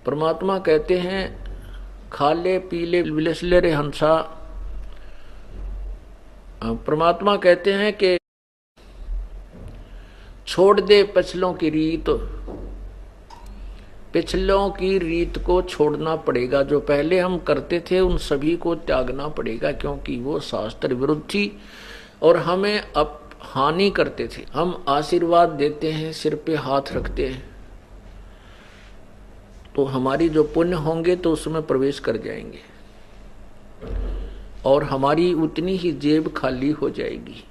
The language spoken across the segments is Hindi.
परमात्मा कहते हैं खाले पीले विलसले रे हंसा। परमात्मा कहते हैं कि छोड़ दे पिछलों की रीत। पिछलों की रीत को छोड़ना पड़ेगा। जो पहले हम करते थे उन सभी को त्यागना पड़ेगा, क्योंकि वो शास्त्र विरुद्ध थी और हमें अब हानि करते थे। हम आशीर्वाद देते हैं, सिर पे हाथ रखते हैं, तो हमारी जो पुण्य होंगे तो उसमें प्रवेश कर जाएंगे और हमारी उतनी ही जेब खाली हो जाएगी।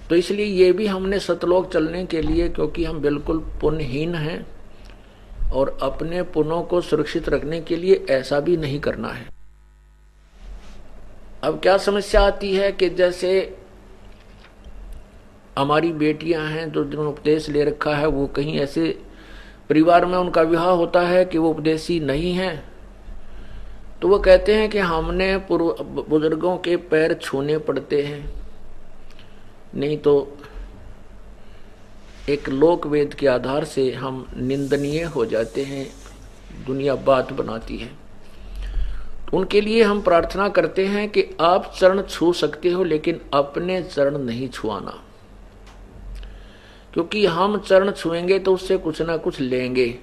तो इसलिए ये भी हमने सतलोक चलने के लिए, क्योंकि हम बिल्कुल पुण्यहीन हैं और अपने पुण्यों को सुरक्षित रखने के लिए ऐसा भी नहीं करना है। अब क्या समस्या आती है कि जैसे हमारी बेटियां हैं जो जिन्होंने उपदेश ले रखा है, वो कहीं ऐसे परिवार में उनका विवाह होता है कि वो उपदेशी नहीं है, तो वो कहते हैं कि हमने पूर्व बुजुर्गों के पैर छूने पड़ते हैं, नहीं तो एक लोक वेद के आधार से हम निंदनीय हो जाते हैं, दुनिया बात बनाती है। उनके लिए हम प्रार्थना करते हैं कि आप चरण छू सकते हो लेकिन अपने चरण नहीं छुआना, क्योंकि हम चरण छुएंगे तो उससे कुछ ना कुछ लेंगे।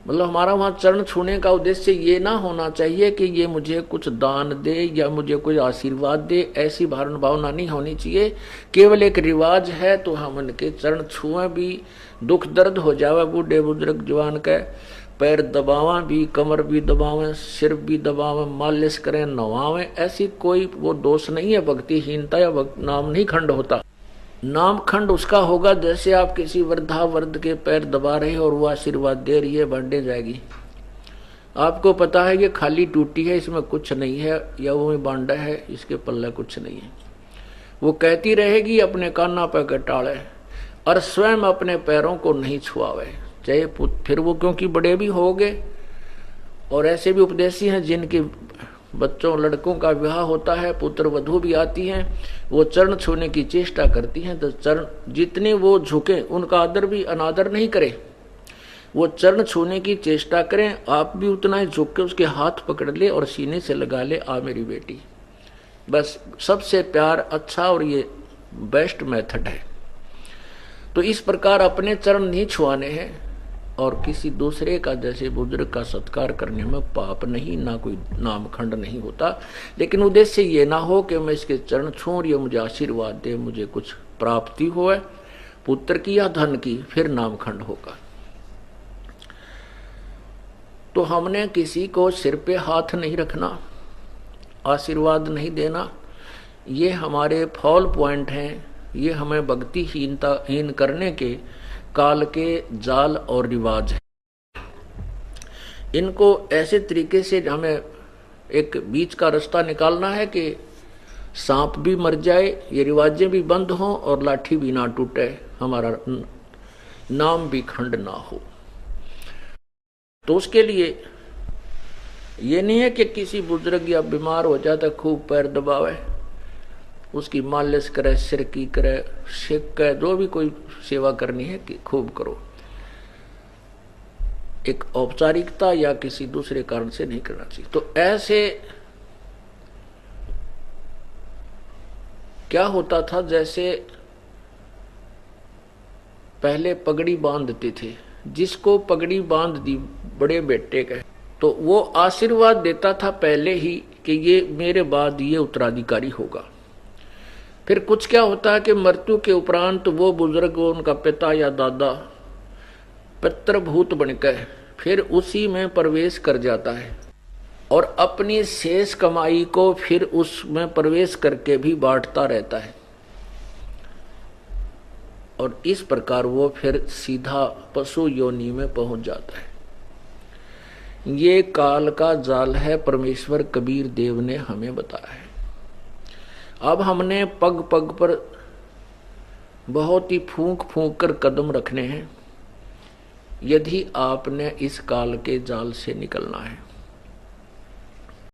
मतलब हमारा वहां चरण छूने का उद्देश्य ये ना होना चाहिए कि ये मुझे कुछ दान दे या मुझे कोई आशीर्वाद दे, ऐसी भावना नहीं होनी चाहिए। केवल एक रिवाज है तो हम उनके चरण छुएं भी, दुख दर्द हो जावे बूढ़े बुजुर्ग जवान के पैर दबावें भी, कमर भी दबावें, सिर भी दबावें, मालिश करें, नवावें, ऐसी कोई वो दोष नहीं है। भक्तिहीनता या नाम नहीं खंड होता। नाम खंड उसका होगा जैसे आप किसी वृद्धावर्ध के पैर दबा रहे हो और वो आशीर्वाद दे रही है, बढ़ने जाएगी। आपको पता है ये खाली टूटी है, इसमें कुछ नहीं है, या वो बांडा है, इसके पल्ले कुछ नहीं है। वो कहती रहेगी अपने काना पे कटाड़े और स्वयं अपने पैरों को नहीं छुआवे, चाहे फिर वो क्योंकि बड़े भी हो गए। और ऐसे भी उपदेशी हैं जिनके बच्चों लड़कों का विवाह होता है, पुत्र वधू भी आती हैं, वो चरण छूने की चेष्टा करती हैं, तो चरण जितने वो झुके उनका आदर भी अनादर नहीं करें, वो चरण छूने की चेष्टा करें। आप भी उतना ही झुक के उसके हाथ पकड़ ले और सीने से लगा ले, आ मेरी बेटी। बस सबसे प्यार अच्छा और ये बेस्ट मेथड है। तो इस प्रकार अपने चरण नहीं छुआने हैं और किसी दूसरे का जैसे बुजुर्ग का सत्कार करने में पाप नहीं, ना कोई नाम खंड नहीं होता। लेकिन उद्देश्य ये ना हो कि मैं इसके चरण छूं और ये मुझे आशीर्वाद दे, मुझे कुछ प्राप्ति हो पुत्र की या धन की, फिर नाम खंड होगा। तो हमने किसी को सिर पे हाथ नहीं रखना, आशीर्वाद नहीं देना, ये हमारे फॉल पॉइंट हैं। ये हमें भक्तिहीन करने के काल के जाल और रिवाज है। इनको ऐसे तरीके से हमें एक बीच का रास्ता निकालना है कि सांप भी मर जाए, ये रिवाजें भी बंद हों और लाठी भी ना टूटे, हमारा नाम भी खंड ना हो। तो उसके लिए ये नहीं है कि किसी बुजुर्ग या बीमार हो जाता खूब पैर दबावे, उसकी मालिश करे, सिर की करे, शेक करे, जो भी कोई सेवा करनी है कि खूब करो। एक औपचारिकता या किसी दूसरे कारण से नहीं करना चाहिए। तो ऐसे क्या होता था, जैसे पहले पगड़ी बांधते थे, जिसको पगड़ी बांध दी बड़े बेटे का, तो वो आशीर्वाद देता था पहले ही कि ये मेरे बाद ये उत्तराधिकारी होगा। फिर कुछ क्या होता है कि मृत्यु के उपरांत वो बुजुर्ग, उनका पिता या दादा पितृभूत बनकर फिर उसी में प्रवेश कर जाता है और अपनी शेष कमाई को फिर उसमें प्रवेश करके भी बांटता रहता है और इस प्रकार वो फिर सीधा पशु योनि में पहुंच जाता है। ये काल का जाल है, परमेश्वर कबीर देव ने हमें बताया है। अब हमने पग पग पर बहुत ही फूंक फूंक कर कदम रखने हैं, यदि आपने इस काल के जाल से निकलना है।